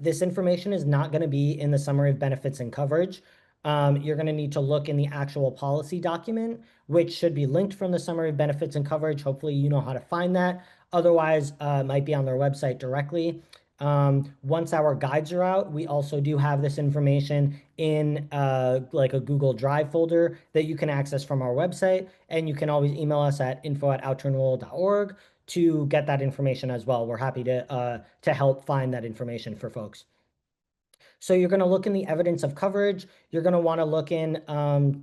Speaker 3: This information is not going to be in the summary of benefits and coverage. You're going to need to look in the actual policy document, which should be linked from the summary of benefits and coverage. Hopefully you know how to find that. Otherwise, it might be on their website directly. Once our guides are out, we also do have this information in like a Google Drive folder that you can access from our website. And you can always email us at info@outtoenroll.org to get that information as well. We're happy to help find that information for folks. So you're going to look in the evidence of coverage. You're going to want to look in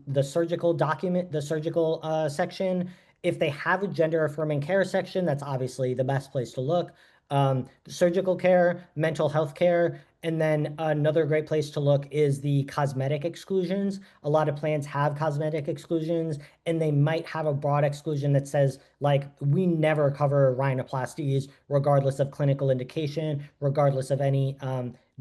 Speaker 3: the surgical document, the surgical section. If they have a gender affirming care section, that's obviously the best place to look. Surgical care, mental health care, and then another great place to look is the cosmetic exclusions. A lot of plans have cosmetic exclusions, and they might have a broad exclusion that says, like, we never cover rhinoplasties, regardless of clinical indication, regardless of any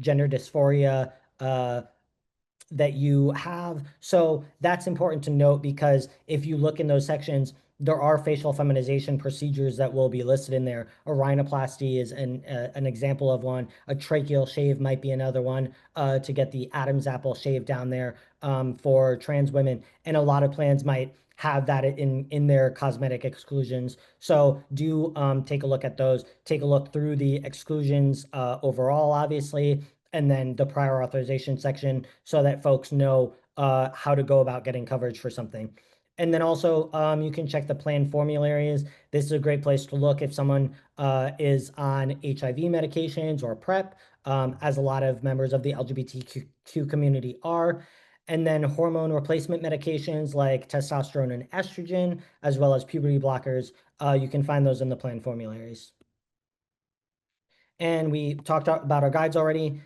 Speaker 3: gender dysphoria that you have. So that's important to note because if you look in those sections, there are facial feminization procedures that will be listed in there. A rhinoplasty is an example of one. A tracheal shave might be another one to get the Adam's apple shave down there for trans women. And a lot of plans might have that in their cosmetic exclusions. So do take a look at those. Take a look through the exclusions overall, obviously, and then the prior authorization section so that folks know how to go about getting coverage for something. And then also you can check the plan formularies. This is a great place to look if someone is on HIV medications or PrEP, as a lot of members of the LGBTQ community are. And then hormone replacement medications like testosterone and estrogen, as well as puberty blockers. You can find those in the plan formularies. And we talked about our guides already.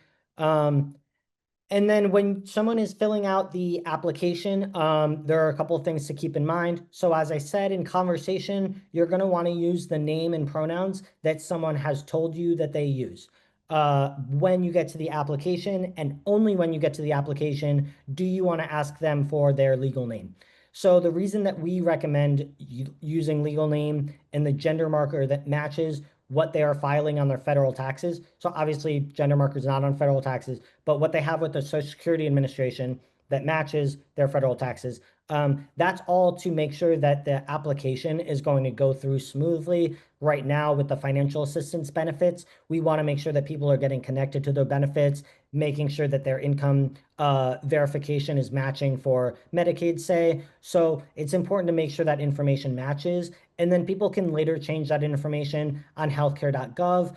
Speaker 3: And then when someone is filling out the application, there are a couple of things to keep in mind. So as I said, in conversation, you're going to want to use the name and pronouns that someone has told you that they use. When you get to the application, and only when you get to the application, do you want to ask them for their legal name. So the reason that we recommend using legal name and the gender marker that matches what they are filing on their federal taxes. So obviously gender marker is not on federal taxes, but what they have with the Social Security Administration, that matches their federal taxes. That's all to make sure that the application is going to go through smoothly. Right now, with the financial assistance benefits, we want to make sure that people are getting connected to their benefits, making sure that their income verification is matching for Medicaid, say. So it's important to make sure that information matches, and then people can later change that information on healthcare.gov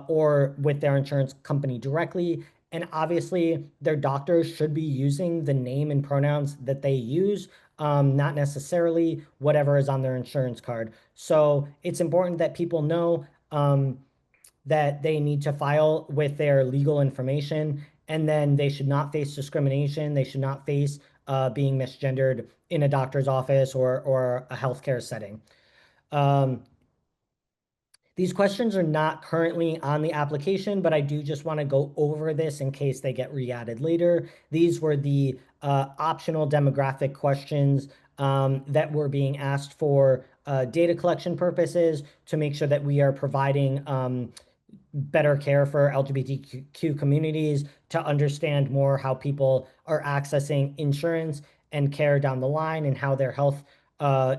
Speaker 3: or with their insurance company directly. And obviously, their doctors should be using the name and pronouns that they use, not necessarily whatever is on their insurance card. So it's important that people know that they need to file with their legal information, and then they should not face discrimination. They should not face being misgendered in a doctor's office or a healthcare setting. These questions are not currently on the application, but I do just want to go over this in case they get re-added later. These were the optional demographic questions that were being asked for data collection purposes to make sure that we are providing better care for LGBTQ communities, to understand more how people are accessing insurance and care down the line, and how their health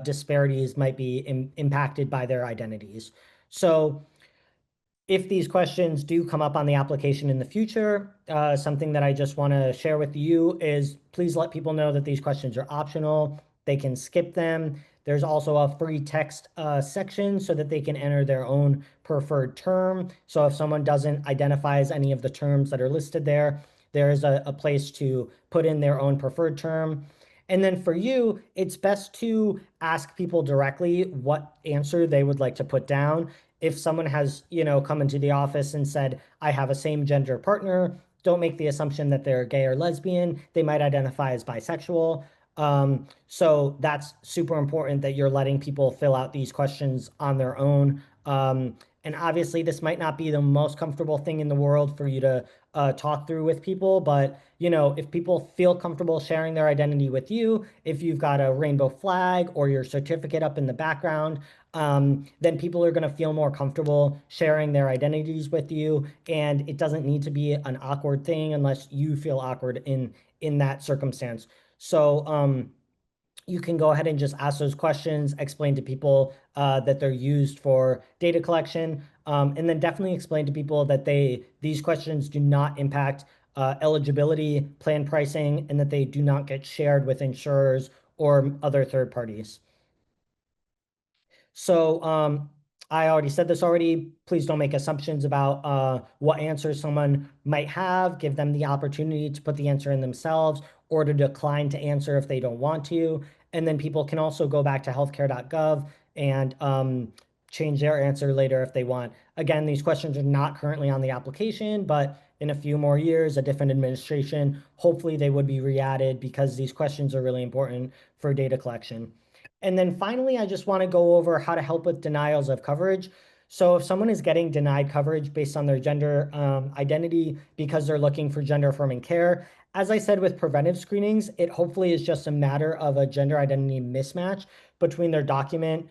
Speaker 3: disparities might be impacted by their identities. So if these questions do come up on the application in the future, something that I just want to share with you is please let people know that these questions are optional. They can skip them. There's also a free text section so that they can enter their own preferred term. So if someone doesn't identify as any of the terms that are listed there, there is a place to put in their own preferred term. And then for you, it's best to ask people directly what answer they would like to put down. If someone has, come into the office and said, I have a same gender partner, don't make the assumption that they're gay or lesbian. They might identify as bisexual. So that's super important that you're letting people fill out these questions on their own. And obviously, this might not be the most comfortable thing in the world for you to talk through with people, but if people feel comfortable sharing their identity with you, if you've got a rainbow flag or your certificate up in the background, then people are going to feel more comfortable sharing their identities with you. And it doesn't need to be an awkward thing unless you feel awkward in that circumstance. So you can go ahead and just ask those questions, explain to people that they're used for data collection, and then definitely explain to people that these questions do not impact eligibility, plan pricing, and that they do not get shared with insurers or other third parties. So I already said this already. Please don't make assumptions about what answers someone might have. Give them the opportunity to put the answer in themselves or to decline to answer if they don't want to. And then people can also go back to healthcare.gov and change their answer later if they want. Again, these questions are not currently on the application, but in a few more years, a different administration, hopefully they would be re-added because these questions are really important for data collection. And then finally, I just want to go over how to help with denials of coverage. So if someone is getting denied coverage based on their gender identity because they're looking for gender affirming care, as I said with preventive screenings, it hopefully is just a matter of a gender identity mismatch between their document,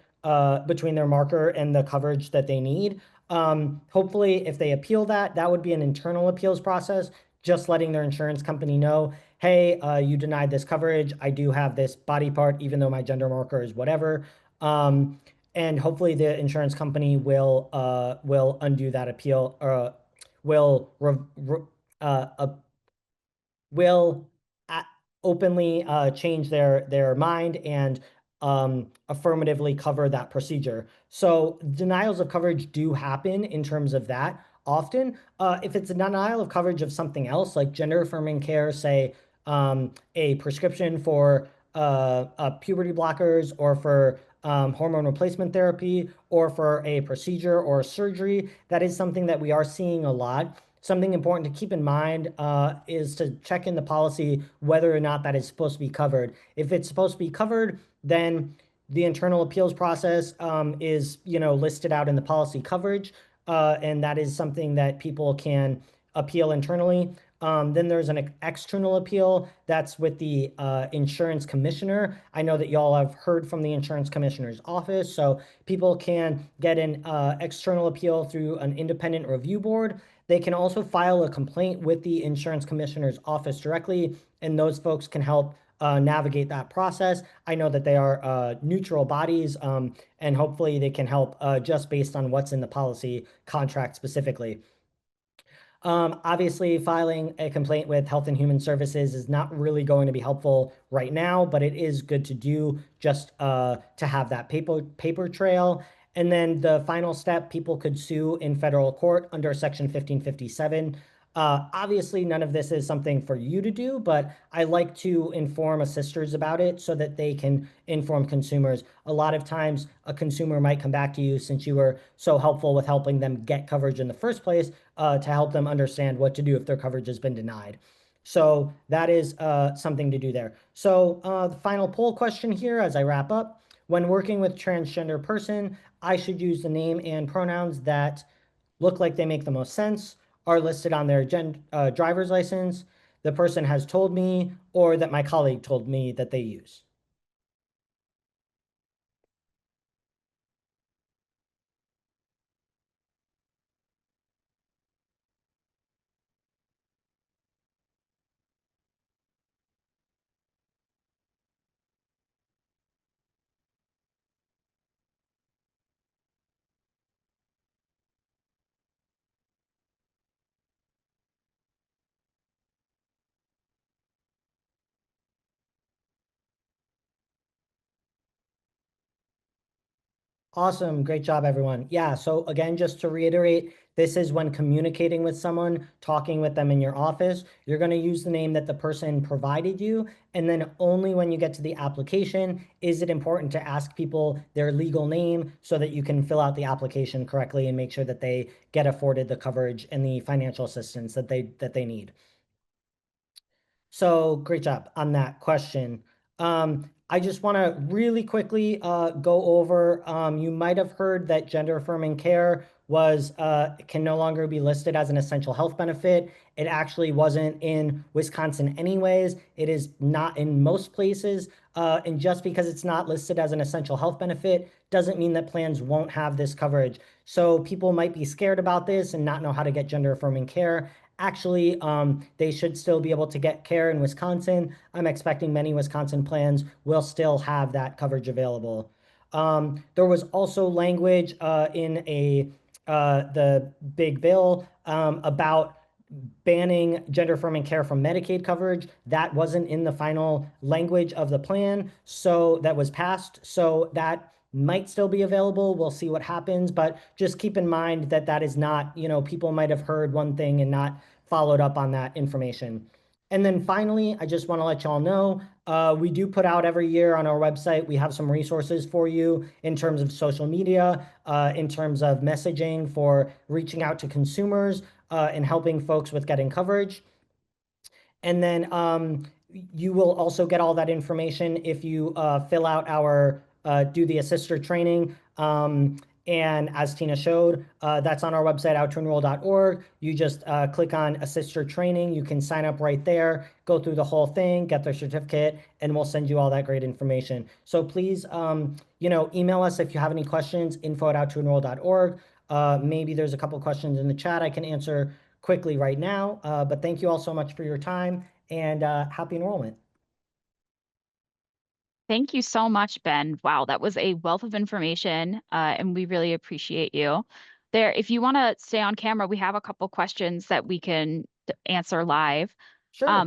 Speaker 3: between their marker and the coverage that they need. Hopefully, if they appeal that would be an internal appeals process, just letting their insurance company know, hey, you denied this coverage. I do have this body part, even though my gender marker is whatever. And hopefully the insurance company will undo that appeal, or will openly change their mind and affirmatively cover that procedure. So denials of coverage do happen in terms of that. Often, if it's a denial of coverage of something else, like gender affirming care, say a prescription for puberty blockers or for hormone replacement therapy or for a procedure or a surgery, that is something that we are seeing a lot. Something important to keep in mind is to check in the policy whether or not that is supposed to be covered. If it's supposed to be covered, then the internal appeals process is listed out in the policy coverage, and that is something that people can appeal internally. Then there's an external appeal that's with the insurance commissioner. I know that y'all have heard from the insurance commissioner's office, so people can get an external appeal through an independent review board. They can also file a complaint with the insurance commissioner's office directly and those folks can help navigate that process. I know that they are neutral bodies, and hopefully they can help just based on what's in the policy contract specifically. Obviously, filing a complaint with Health and Human Services is not really going to be helpful right now, but it is good to do just to have that paper trail. And then the final step, people could sue in federal court under Section 1557. Obviously, none of this is something for you to do, but I like to inform assisters about it so that they can inform consumers. A lot of times, a consumer might come back to you since you were so helpful with helping them get coverage in the first place to help them understand what to do if their coverage has been denied. So that is something to do there. So the final poll question here as I wrap up. When working with transgender person, I should use the name and pronouns that look like they make the most sense, are listed on their driver's license, the person has told me, or that my colleague told me that they use. Awesome. Great job, everyone. Yeah. So again, just to reiterate, this is when communicating with someone, talking with them in your office, you're going to use the name that the person provided you. And then only when you get to the application, is it important to ask people their legal name so that you can fill out the application correctly and make sure that they get afforded the coverage and the financial assistance that they need. So great job on that question. I just want to really quickly go over, you might have heard that gender affirming care was can no longer be listed as an essential health benefit. It actually wasn't in Wisconsin anyways. It is not in most places. And just because it's not listed as an essential health benefit doesn't mean that plans won't have this coverage. So people might be scared about this and not know how to get gender affirming care. Actually, they should still be able to get care in Wisconsin. I'm expecting many Wisconsin plans will still have that coverage available. There was also language in the big bill about banning gender affirming care from Medicaid coverage. That wasn't in the final language of the plan, so that was passed. So that might still be available. We'll see what happens, but just keep in mind that that is not, people might have heard one thing and not followed up on that information. And then finally, I just want to let y'all know, we do put out every year on our website, we have some resources for you in terms of social media, in terms of messaging for reaching out to consumers and helping folks with getting coverage. And then you will also get all that information if you fill out our do the assister training. And as Tina showed, that's on our website, outtoenroll.org. You just click on assister training. You can sign up right there, go through the whole thing, get their certificate, and we'll send you all that great information. So please, email us if you have any questions, info@outtoenroll.org. Maybe there's a couple questions in the chat I can answer quickly right now. But thank you all so much for your time, and happy enrollment.
Speaker 2: Thank you so much, Ben. Wow, that was a wealth of information, and we really appreciate you. If you want to stay on camera, we have a couple questions that we can answer live.
Speaker 3: Sure.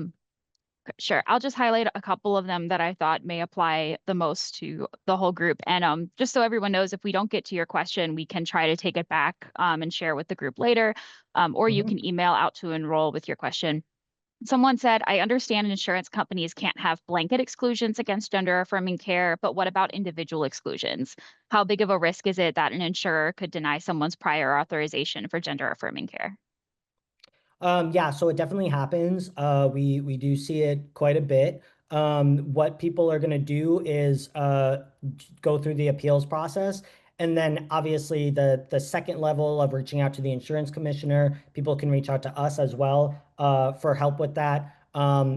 Speaker 2: Sure. I'll just highlight a couple of them that I thought may apply the most to the whole group. And just so everyone knows, if we don't get to your question, we can try to take it back and share with the group later, or you can email out to enroll with your question. Someone said, I understand insurance companies can't have blanket exclusions against gender affirming care, but what about individual exclusions? How big of a risk is it that an insurer could deny someone's prior authorization for gender affirming care?
Speaker 3: Yeah, so it definitely happens. We do see it quite a bit. What people are going to do is go through the appeals process. And then obviously the second level of reaching out to the insurance commissioner, people can reach out to us as well for help with that.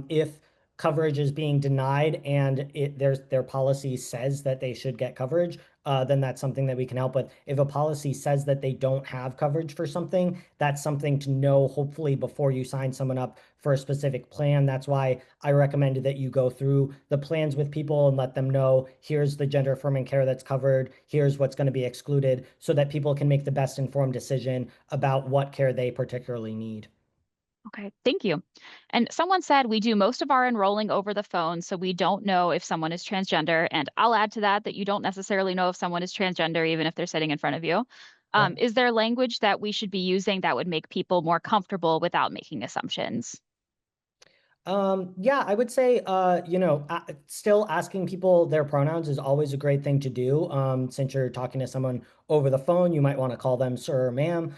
Speaker 3: If coverage is being denied and their policy says that they should get coverage, then that's something that we can help with. If a policy says that they don't have coverage for something, that's something to know, hopefully, before you sign someone up for a specific plan. That's why I recommended that you go through the plans with people and let them know, here's the gender affirming care that's covered, here's what's going to be excluded, so that people can make the best informed decision about what care they particularly need.
Speaker 2: Okay, thank you. And someone said we do most of our enrolling over the phone, so we don't know if someone is transgender. And I'll add to that that you don't necessarily know if someone is transgender, even if they're sitting in front of you.
Speaker 3: Yeah.
Speaker 2: Is there language that we should be using that would make people more comfortable without making assumptions?
Speaker 3: Yeah, I would say, still asking people their pronouns is always a great thing to do. Since you're talking to someone over the phone, you might want to call them sir or ma'am.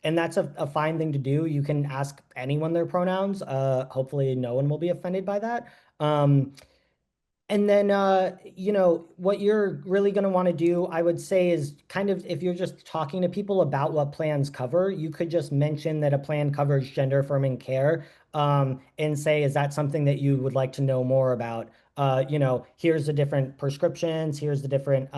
Speaker 3: And that's a fine thing to do. You can ask anyone their pronouns. Hopefully no one will be offended by that. And then, what you're really going to want to do, I would say, is kind of, if you're just talking to people about what plans cover, you could just mention that a plan covers gender affirming care, and say, is that something that you would like to know more about? Here's the different prescriptions, here's the different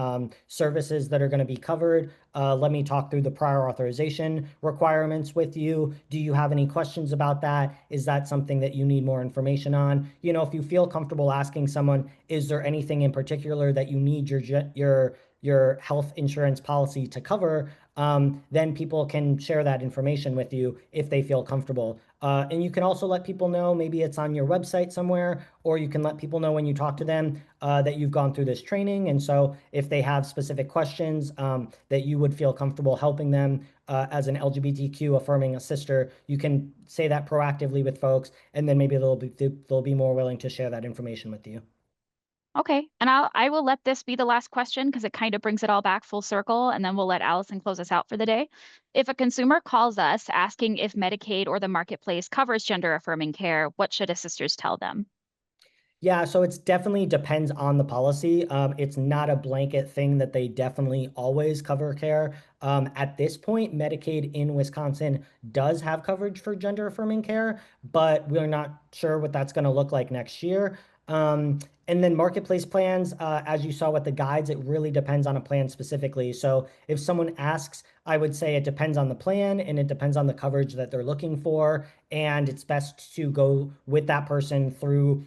Speaker 3: services that are going to be covered. Let me talk through the prior authorization requirements with you. Do you have any questions about that? Is that something that you need more information on? If you feel comfortable asking someone, is there anything in particular that you need your health insurance policy to cover? Then people can share that information with you if they feel comfortable. And you can also let people know, maybe it's on your website somewhere, or you can let people know when you talk to them that you've gone through this training. And so if they have specific questions that you would feel comfortable helping them as an LGBTQ affirming sister, you can say that proactively with folks, and then maybe they'll be more willing to share that information with you.
Speaker 2: Okay, and I will let this be the last question because it kind of brings it all back full circle, and then we'll let Allison close us out for the day. If a consumer calls us asking if Medicaid or the marketplace covers gender affirming care, what should assisters tell them?
Speaker 3: Yeah, so it's definitely depends on the policy. It's not a blanket thing that they definitely always cover care. At this point, Medicaid in Wisconsin does have coverage for gender affirming care, but we're not sure what that's going to look like next year. And then marketplace plans, as you saw with the guides, it really depends on a plan specifically. So if someone asks, I would say it depends on the plan and it depends on the coverage that they're looking for. And it's best to go with that person through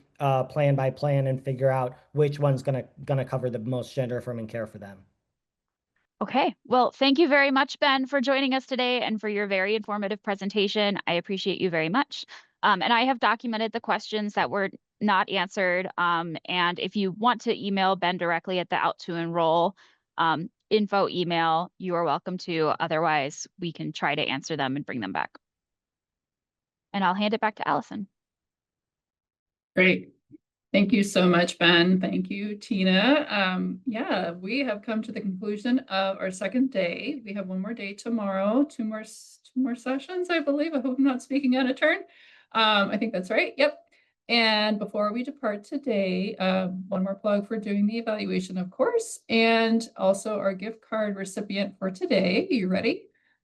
Speaker 3: plan by plan and figure out which one's gonna cover the most gender affirming care for them.
Speaker 2: Okay, well, thank you very much, Ben, for joining us today and for your very informative presentation. I appreciate you very much. And I have documented the questions that were not answered. And if you want to email Ben directly at the Out to Enroll info email, you are welcome to. Otherwise, we can try to answer them and bring them back. And I'll hand it back to Allison.
Speaker 1: Great. Thank you so much, Ben. Thank you, Tina. Yeah, we have come to the conclusion of our second day. We have one more day tomorrow, two more sessions, I believe. I hope I'm not speaking out of turn. I think that's right. Yep. And before we depart today, one more plug for doing the evaluation, of course, and also our gift card recipient for today. Are you ready?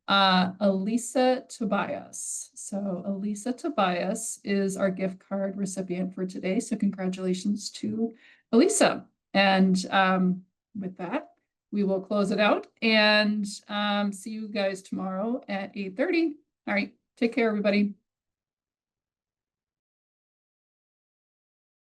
Speaker 1: Elisa Tobias. So Elisa Tobias is our gift card recipient for today. So congratulations to Elisa. And with that, we will close it out and see you guys tomorrow at 8:30. All right. Take care, everybody.